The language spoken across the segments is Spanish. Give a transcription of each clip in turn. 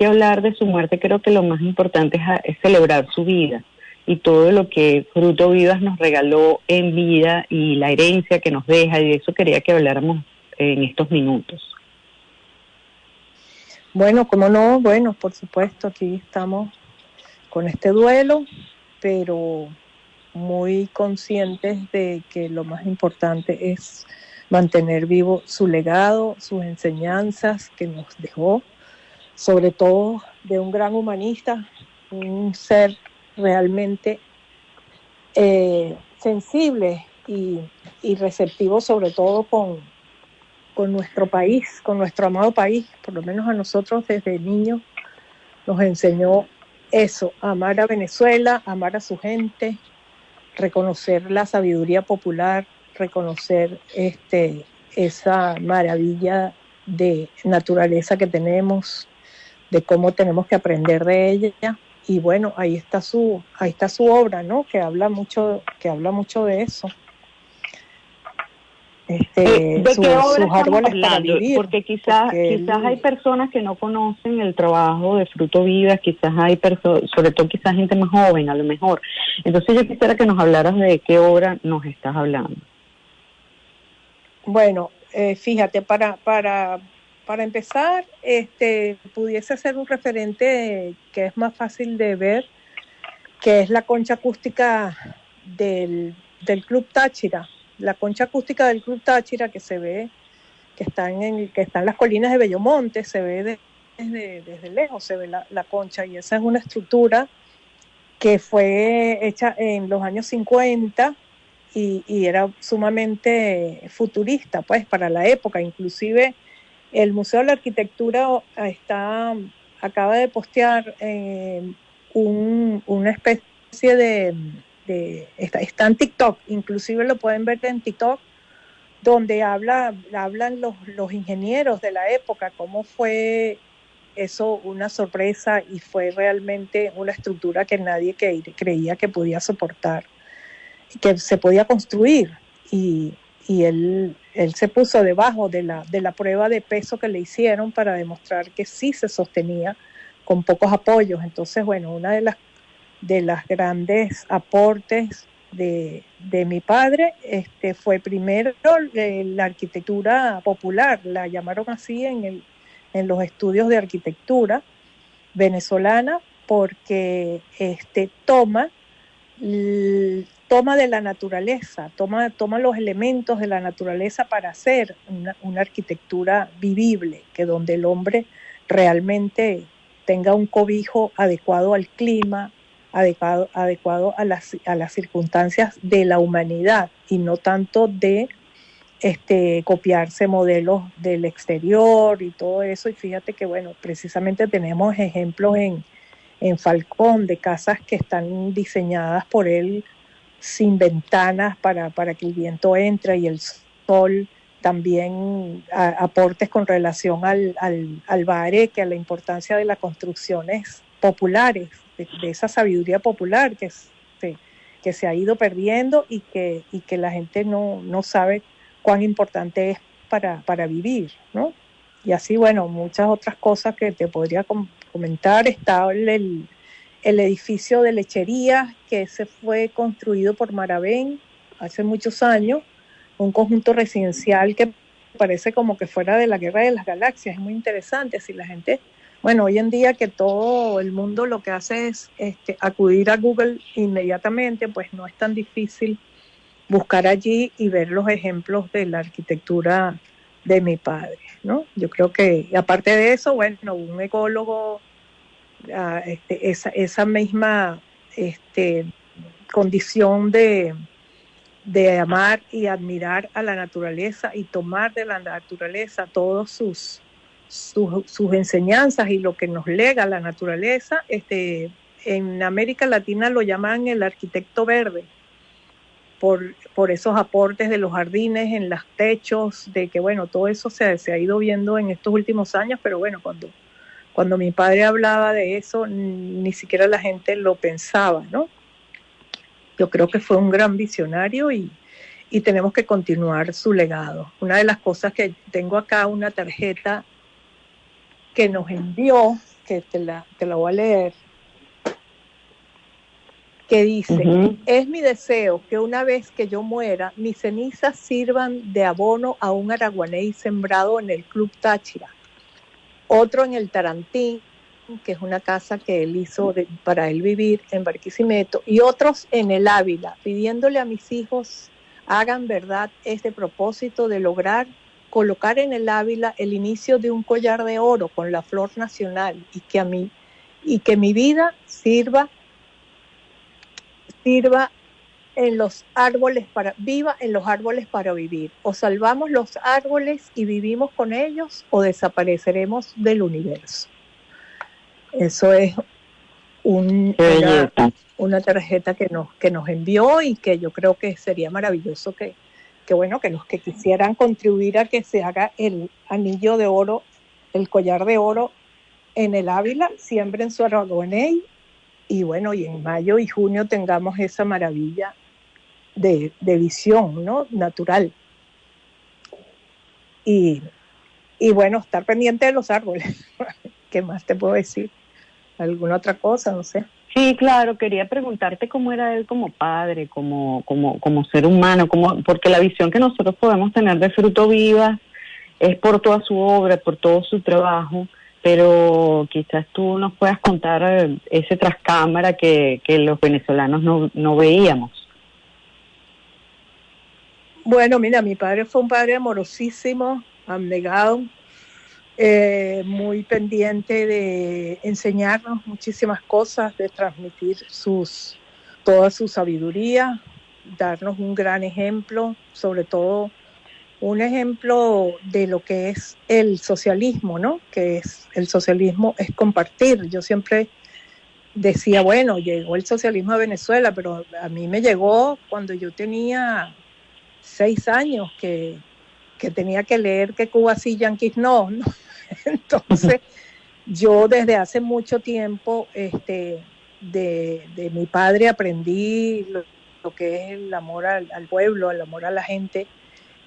que hablar de su muerte, creo que lo más importante es celebrar su vida y todo lo que Fruto Vivas nos regaló en vida y la herencia que nos deja, y de eso quería que habláramos en estos minutos. Bueno, cómo no, bueno, por supuesto, aquí estamos con este duelo, pero muy conscientes de que lo más importante es mantener vivo su legado, sus enseñanzas que nos dejó, sobre todo de un gran humanista, un ser realmente sensible y receptivo, sobre todo con nuestro país, con nuestro amado país. Por lo menos a nosotros desde niños nos enseñó eso, amar a Venezuela, amar a su gente, reconocer la sabiduría popular, reconocer esa maravilla de naturaleza que tenemos, de cómo tenemos que aprender de ella. Y bueno, ahí está su obra, ¿no? Que habla mucho de eso. ¿De qué obra estamos árboles hablando? Para vivir, porque quizás hay personas que no conocen el trabajo de Fruto Vivas, quizás hay personas, sobre todo quizás gente más joven a lo mejor. Entonces yo quisiera que nos hablaras de qué obra nos estás hablando. Bueno, fíjate, para empezar, pudiese ser un referente que es más fácil de ver, que es la concha acústica del Club Táchira. La concha acústica del Club Táchira, que se ve, que está en las colinas de Bellomonte, se ve desde lejos, se ve la concha, y esa es una estructura que fue hecha en los años 50 y era sumamente futurista, pues, para la época. Inclusive el Museo de la Arquitectura acaba de postear una especie está en TikTok, inclusive lo pueden ver en TikTok, donde hablan los ingenieros de la época, cómo fue eso una sorpresa y fue realmente una estructura que nadie creía que podía soportar, que se podía construir, y él se puso debajo de la prueba de peso que le hicieron para demostrar que sí se sostenía con pocos apoyos. Entonces, bueno, una de las grandes aportes de mi padre fue primero la arquitectura popular, la llamaron así en los estudios de arquitectura venezolana, porque toma de la naturaleza, toma los elementos de la naturaleza para hacer una arquitectura vivible, que donde el hombre realmente tenga un cobijo adecuado al clima, adecuado a las circunstancias de la humanidad, y no tanto de copiarse modelos del exterior y todo eso. Y fíjate que, bueno, precisamente tenemos ejemplos en Falcón de casas que están diseñadas por él sin ventanas para que el viento entre y el sol. También aportes con relación al bareque, a la importancia de las construcciones populares, de esa sabiduría popular que se ha ido perdiendo y que la gente no sabe cuán importante es para vivir, ¿no? Y así, bueno, muchas otras cosas que te podría comentar. Está el edificio de lechería, que se fue construido por Maravén hace muchos años, un conjunto residencial que parece como que fuera de la Guerra de las Galaxias. Es muy interesante. Si la gente, bueno, hoy en día que todo el mundo lo que hace es acudir a Google inmediatamente, pues no es tan difícil buscar allí y ver los ejemplos de la arquitectura de mi padre, ¿no? Yo creo que, aparte de eso, bueno, un ecólogo, esa misma condición de amar y admirar a la naturaleza y tomar de la naturaleza todos sus enseñanzas y lo que nos lega la naturaleza. En América Latina lo llaman el arquitecto verde, por esos aportes de los jardines en los techos, de que, bueno, todo eso se ha ido viendo en estos últimos años, pero bueno, cuando mi padre hablaba de eso, ni siquiera la gente lo pensaba, ¿no? Yo creo que fue un gran visionario y tenemos que continuar su legado. Una de las cosas que tengo acá, una tarjeta que nos envió, que te la voy a leer, que dice, es mi deseo que una vez que yo muera, mis cenizas sirvan de abono a un araguaney sembrado en el Club Táchira, otro en el Tarantín, que es una casa que él hizo para él vivir en Barquisimeto, y otros en el Ávila, pidiéndole a mis hijos hagan verdad este propósito de lograr colocar en el Ávila el inicio de un collar de oro con la flor nacional y que mi vida sirva en los árboles viva en los árboles para vivir. O salvamos los árboles y vivimos con ellos o desapareceremos del universo. Eso es una tarjeta que nos envió y que yo creo que sería maravilloso que los que quisieran contribuir a que se haga el anillo de oro, el collar de oro en el Ávila, siembren su aragoney y y en mayo y junio tengamos esa maravilla de visión, ¿no? Natural. Y estar pendiente de los árboles. ¿Qué más te puedo decir? ¿Alguna otra cosa? No sé. Sí, claro, quería preguntarte cómo era él como padre, como ser humano, porque la visión que nosotros podemos tener de Fruto Vivas es por toda su obra, por todo su trabajo, pero quizás tú nos puedas contar ese trascámara que los venezolanos no veíamos. Bueno, mira, mi padre fue un padre amorosísimo, abnegado, muy pendiente de enseñarnos muchísimas cosas, de transmitir toda su sabiduría, darnos un gran ejemplo, sobre todo un ejemplo de lo que es el socialismo, ¿no? El socialismo es compartir. Yo siempre decía, bueno, llegó el socialismo a Venezuela, pero a mí me llegó cuando yo tenía 6 años que tenía que leer que Cuba sí, yanquis no. Entonces, yo desde hace mucho tiempo de mi padre aprendí lo que es el amor al pueblo, el amor a la gente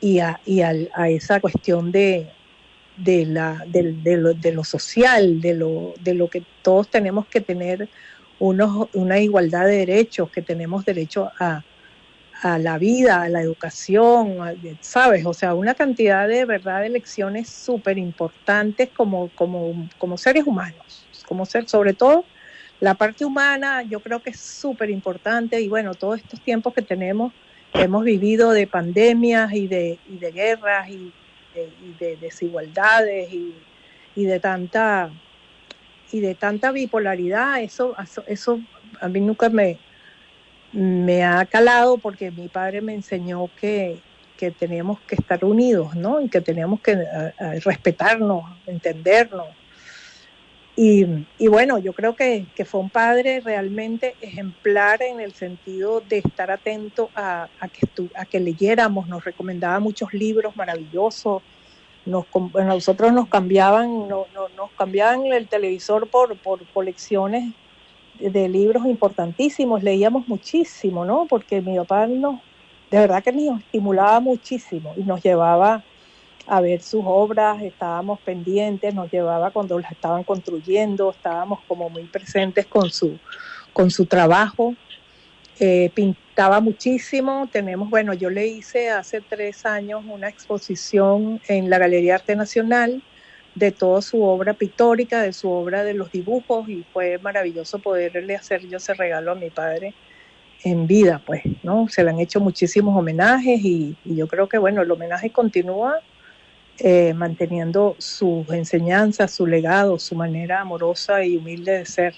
y a esa cuestión de lo social, de lo que todos tenemos que tener una igualdad de derechos, que tenemos derecho a la vida, a la educación, ¿sabes? O sea, una cantidad de lecciones súper importantes como seres humanos, sobre todo la parte humana, yo creo que es súper importante y todos estos tiempos que hemos vivido de pandemias y de guerras y de desigualdades y de tanta bipolaridad, eso a mí nunca me ha calado porque mi padre me enseñó que teníamos que estar unidos, ¿no? Y que teníamos que respetarnos, entendernos. Y yo creo que fue un padre realmente ejemplar en el sentido de estar atento a que leyéramos, nos recomendaba muchos libros maravillosos, nosotros nos cambiaban el televisor por colecciones de libros importantísimos, leíamos muchísimo, ¿no? Porque mi papá de verdad que nos estimulaba muchísimo y nos llevaba a ver sus obras, estábamos pendientes, nos llevaba cuando las estaban construyendo, estábamos como muy presentes con su trabajo, pintaba muchísimo, yo le hice hace 3 años una exposición en la Galería Arte Nacional de toda su obra pictórica, de su obra de los dibujos, y fue maravilloso poderle hacer yo ese regalo a mi padre en vida, pues, ¿no? Se le han hecho muchísimos homenajes y yo creo que, el homenaje continúa manteniendo sus enseñanzas, su legado, su manera amorosa y humilde de ser.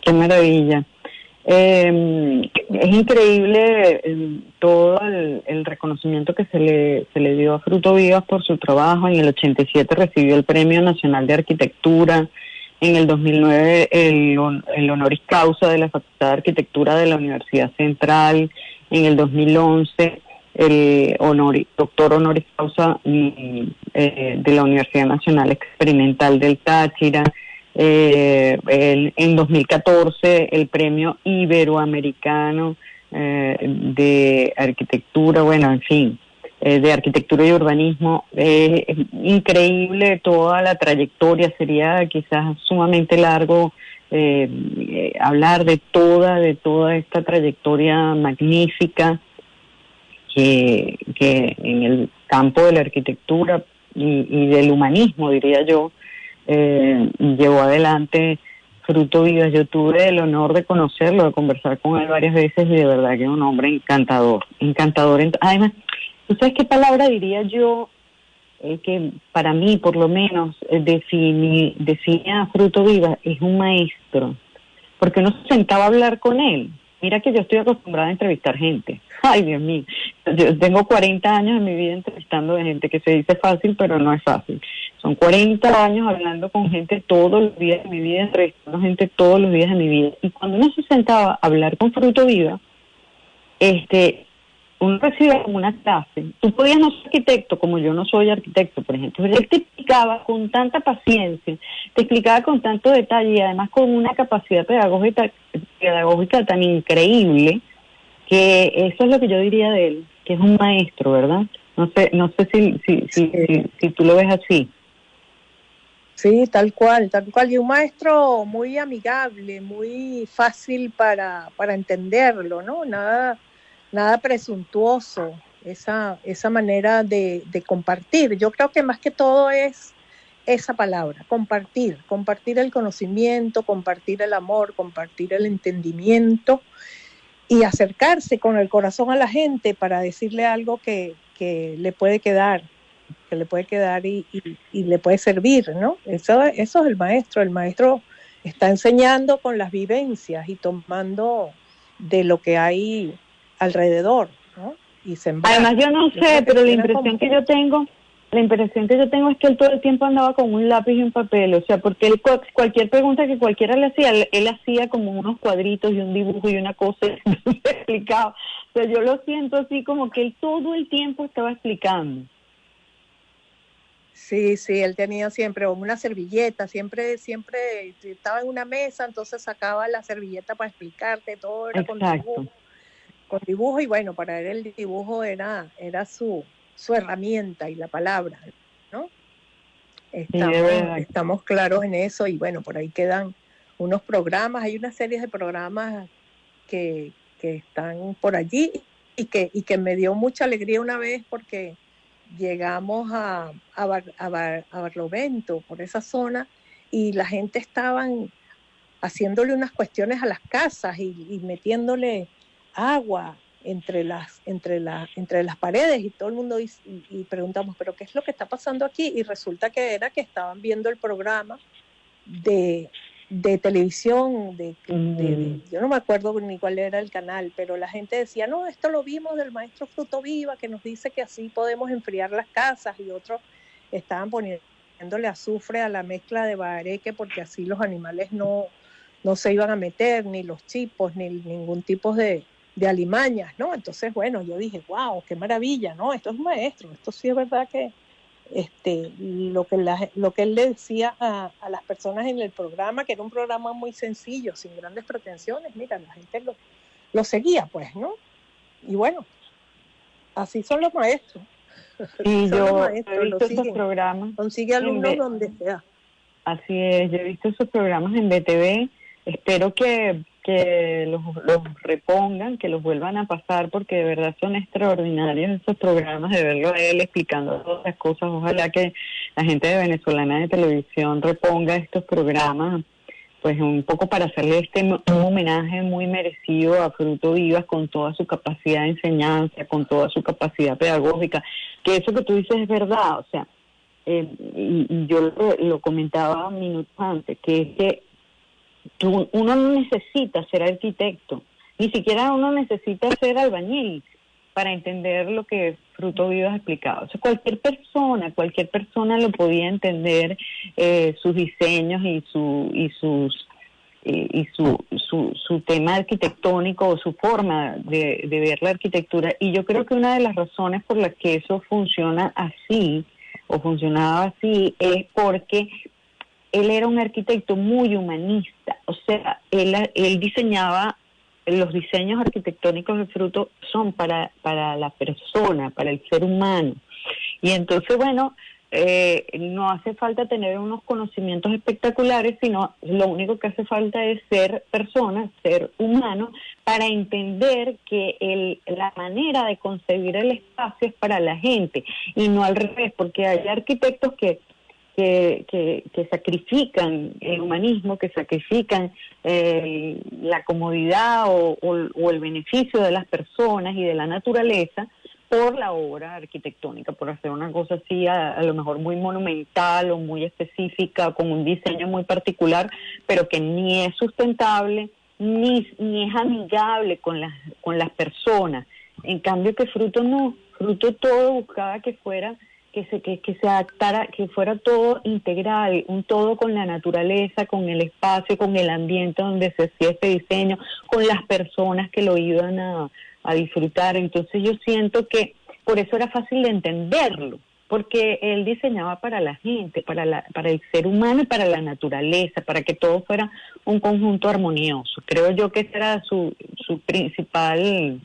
Qué maravilla. Es increíble todo el reconocimiento que se le dio a Fruto Vivas por su trabajo. En el 87 recibió el Premio Nacional de Arquitectura, en el 2009 el honoris causa de la Facultad de Arquitectura de la Universidad Central, en el 2011 el doctor honoris causa de la Universidad Nacional Experimental del Táchira. En 2014 el Premio Iberoamericano de Arquitectura, en fin, de arquitectura y urbanismo. Es increíble toda la trayectoria, sería quizás sumamente largo hablar de toda esta trayectoria magnífica que en el campo de la arquitectura y del humanismo, diría yo, llevó adelante Fruto Vivas. Yo tuve el honor de conocerlo, de conversar con él varias veces y de verdad que es un hombre encantador. Además, ¿tú sabes qué palabra diría yo que para mí, por lo menos, define a Fruto Vivas? Es un maestro, porque uno se sentaba a hablar con él. Mira que yo estoy acostumbrada a entrevistar gente. Ay, Dios mío. Yo tengo 40 años en mi vida entrevistando de gente, que se dice fácil, pero no es fácil. Son 40 años hablando con gente todos los días de mi vida, entrevistando gente todos los días de mi vida. Y cuando uno se sentaba a hablar con Fruto Viva, uno recibía como una clase. Tú podías no ser arquitecto, como yo no soy arquitecto, por ejemplo, pero él te explicaba con tanta paciencia, te explicaba con tanto detalle y además con una capacidad pedagógica tan increíble, que eso es lo que yo diría de él, que es un maestro, ¿verdad? No sé si tú lo ves así. Sí, tal cual. Y un maestro muy amigable, muy fácil para entenderlo, ¿no? Nada presuntuoso, esa manera de compartir. Yo creo que más que todo es esa palabra, compartir el conocimiento, compartir el amor, compartir el entendimiento y acercarse con el corazón a la gente para decirle algo que le puede quedar, y le puede servir, ¿no? Eso es el maestro. El maestro está enseñando con las vivencias y tomando de lo que hay alrededor, ¿no? Y sembrar. Además, yo no sé, pero la impresión que yo tengo es que él todo el tiempo andaba con un lápiz y un papel, o sea, porque él cualquier pregunta que cualquiera le hacía, él hacía como unos cuadritos y un dibujo y una cosa, y explicaba. O sea, yo lo siento así como que él todo el tiempo estaba explicando. Sí, él tenía siempre una servilleta, siempre estaba en una mesa, entonces sacaba la servilleta para explicarte, todo era con dibujo, y bueno, para él el dibujo era su herramienta y la palabra, ¿no? Estamos claros en eso, y bueno, por ahí quedan unos programas, hay una serie de programas que están por allí y que me dio mucha alegría una vez porque llegamos a Barlovento, por esa zona, y la gente estaban haciéndole unas cuestiones a las casas y metiéndole agua entre las paredes, y todo el mundo y preguntamos, ¿pero qué es lo que está pasando aquí? Y resulta que era que estaban viendo el programa de televisión, yo no me acuerdo ni cuál era el canal, pero la gente decía, no, esto lo vimos del maestro Fruto Viva, que nos dice que así podemos enfriar las casas, y otros estaban poniéndole azufre a la mezcla de bahareque porque así los animales no se iban a meter, ni los chipos, ni ningún tipo de alimañas, ¿no? Entonces, bueno, yo dije, wow, qué maravilla, ¿no? Esto es un maestro, esto sí es verdad que lo que él le decía a las personas en el programa, que era un programa muy sencillo, sin grandes pretensiones, mira, la gente lo seguía, pues, ¿no? Y bueno, así son los maestros. Y yo he visto esos programas. Consigue alumnos donde sea. Así es, yo he visto esos programas en BTV. Espero que los repongan, que los vuelvan a pasar, porque de verdad son extraordinarios esos programas, de verlo a él explicando todas las cosas. Ojalá que la gente de Venezolana de Televisión reponga estos programas, pues un poco para hacerle un homenaje muy merecido a Fruto Vivas, con toda su capacidad de enseñanza, con toda su capacidad pedagógica, que eso que tú dices es verdad, o sea, y yo lo comentaba minutos antes, que es que uno no necesita ser arquitecto, ni siquiera uno necesita ser albañil para entender lo que Fruto Vivo ha explicado. O sea, cualquier persona lo podía entender, sus diseños y su tema arquitectónico, o su forma de ver la arquitectura. Y yo creo que una de las razones por las que eso funciona así, o funcionaba así, es porque él era un arquitecto muy humanista. O sea, él diseñaba los diseños arquitectónicos de Fruto son para la persona, para el ser humano. Y entonces, bueno, no hace falta tener unos conocimientos espectaculares, sino lo único que hace falta es ser persona, ser humano, para entender que la manera de concebir el espacio es para la gente y no al revés, porque hay arquitectos que sacrifican el humanismo, que sacrifican la comodidad o el beneficio de las personas y de la naturaleza por la obra arquitectónica, por hacer una cosa así a lo mejor muy monumental o muy específica, con un diseño muy particular, pero que ni es sustentable, ni es amigable con las personas. En cambio que Fruto no, Fruto todo buscaba que fuera, que se adaptara, que fuera todo integral, un todo con la naturaleza, con el espacio, con el ambiente donde se hacía ese diseño, con las personas que lo iban a disfrutar. Entonces yo siento que por eso era fácil de entenderlo, porque él diseñaba para la gente, para el ser humano y para la naturaleza, para que todo fuera un conjunto armonioso. Creo yo que ese era su principal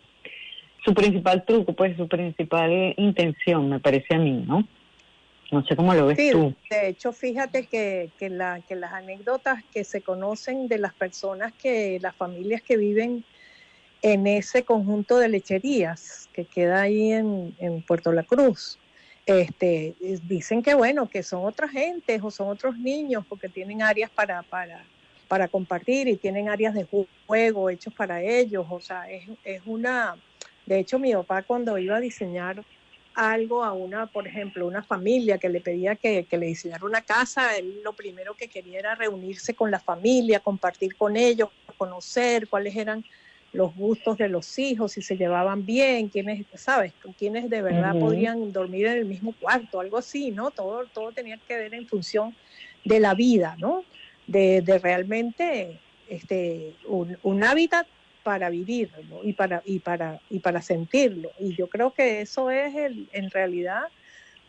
truco, pues su principal intención, me parece a mí, ¿no? No sé cómo lo ves Sí, tú. de hecho, fíjate que las anécdotas que se conocen de las personas, las familias que viven en ese conjunto de lecherías que queda ahí en Puerto La Cruz, dicen que bueno, que son otras gentes o son otros niños porque tienen áreas para compartir y tienen áreas de juego hechos para ellos. O sea, es una... De hecho, mi papá cuando iba a diseñar algo por ejemplo, una familia que le pedía que le diseñara una casa, él lo primero que quería era reunirse con la familia, compartir con ellos, conocer cuáles eran los gustos de los hijos, si se llevaban bien, quiénes, ¿sabes? Quiénes de verdad podían dormir en el mismo cuarto, algo así, ¿no? Todo tenía que ver en función de la vida, ¿no? De realmente un hábitat para vivirlo, ¿no? y para sentirlo. Y yo creo que eso es en realidad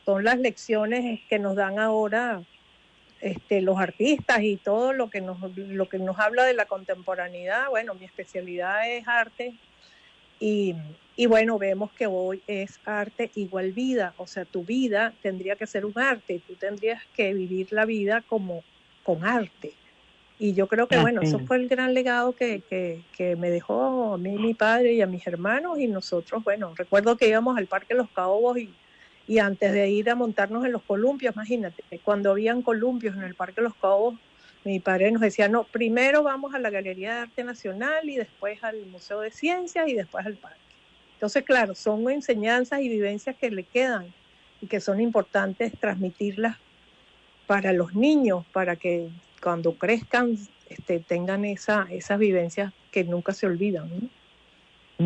son las lecciones que nos dan ahora los artistas y todo lo que nos habla de la contemporaneidad. Bueno, mi especialidad es arte y bueno, vemos que hoy es arte igual vida, o sea, tu vida tendría que ser un arte, tú tendrías que vivir la vida como con arte. Y yo creo que, bueno, eso fue el gran legado que me dejó a mí, mi padre y a mis hermanos, y nosotros, bueno, recuerdo que íbamos al Parque Los Caobos y antes de ir a montarnos en los columpios, imagínate, cuando habían columpios en el Parque Los Caobos, mi padre nos decía, no, primero vamos a la Galería de Arte Nacional y después al Museo de Ciencias y después al parque. Entonces, claro, son enseñanzas y vivencias que le quedan y que son importantes transmitirlas para los niños, para que cuando crezcan tengan esas vivencias que nunca se olvidan, ¿no?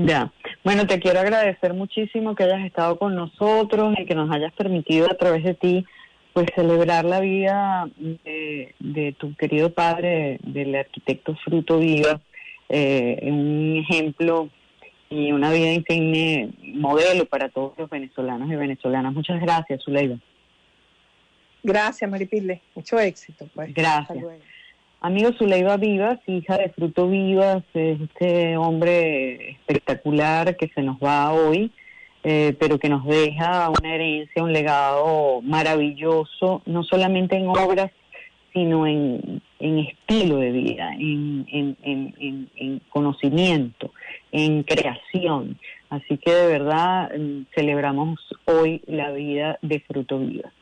Ya, bueno, te quiero agradecer muchísimo que hayas estado con nosotros y que nos hayas permitido a través de ti pues celebrar la vida de tu querido padre, del arquitecto Fruto Vivas, un ejemplo y una vida insigne, modelo para todos los venezolanos y venezolanas. Muchas gracias, Zuleida. Gracias, Maripile, mucho éxito, pues. Gracias. Amigo, Zuleida Vivas, hija de Fruto Vivas, este hombre espectacular que se nos va hoy, pero que nos deja una herencia, un legado maravilloso, no solamente en obras, sino en estilo de vida, en conocimiento, en creación. Así que de verdad celebramos hoy la vida de Fruto Vivas.